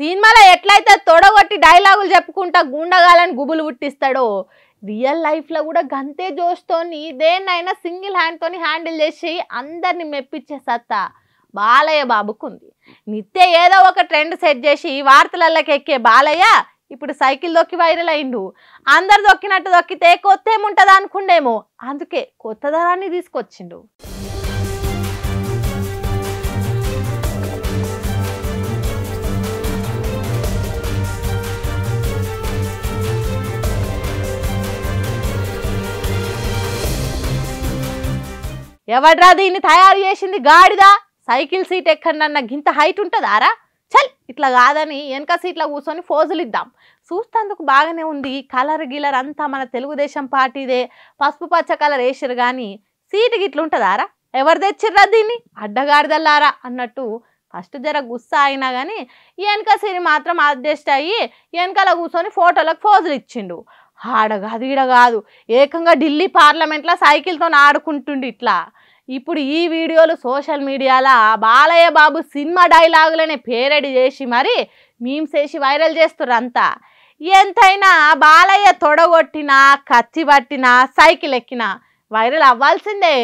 సినిమాలో ఎట్లయితే తొడగొట్టి డైలాగులు చెప్పుకుంటా గుండగాలని గుబులు పుట్టిస్తాడో రియల్ లైఫ్లో కూడా గంతే జోష్తోని దేన్నైనా సింగిల్ హ్యాండ్తోని హ్యాండిల్ చేసి అందరిని మెప్పించే సత్తా బాలయ్య బాబుకుంది. నిత్య ఏదో ఒక ట్రెండ్ సెట్ చేసి వార్తలలోకి ఎక్కే బాలయ్య ఇప్పుడు సైకిల్ దొక్కి వైరల్ అయిండు. అందరు దొక్కినట్టు దొక్కితే కొత్త ఏముంటుంది అనుకుండేమో, అందుకే కొత్త ధరాన్ని తీసుకొచ్చిండు. ఎవడ్రా దీన్ని తయారు చేసింది గాడిదా, సైకిల్ సీట్ ఎక్కడన్నా గింత హైట్ ఉంటుందారా, చల్ ఇట్లా కాదని వెనక సీట్లో కూర్చొని ఫోజులు ఇద్దాం. చూస్తేందుకు బాగానే ఉంది, కలర్ గిలర్ అంతా మన తెలుగుదేశం పార్టీదే, పసుపు పచ్చ కలర్ వేసిరు కానీ సీటుకి ఇట్లా ఉంటుందారా, ఎవరు తెచ్చిర్రా దీన్ని అడ్డగాడిదల్లారా అన్నట్టు ఫస్ట్ జర గుస్సా అయినా కానీ వెనక సీరి మాత్రం అడ్జస్ట్ అయ్యి వెనకాల కూర్చొని ఫోటోలకు ఫోజులు ఇచ్చిండు. ఆడగాదు ఈడ కాదు, ఏకంగా ఢిల్లీ పార్లమెంట్లో సైకిల్తో ఆడుకుంటుండు ఇట్లా. ఇప్పుడు ఈ వీడియోలు సోషల్ మీడియాలో బాలయ్య బాబు సినిమా డైలాగులనే పేరడి చేసి మరి మీమ్స్ వేసి వైరల్ చేస్తుర్రు అంతా. ఎంతైనా బాలయ్య తొడగొట్టినా కత్తి పట్టినా సైకిల్ ఎక్కినా వైరల్ అవ్వాల్సిందే.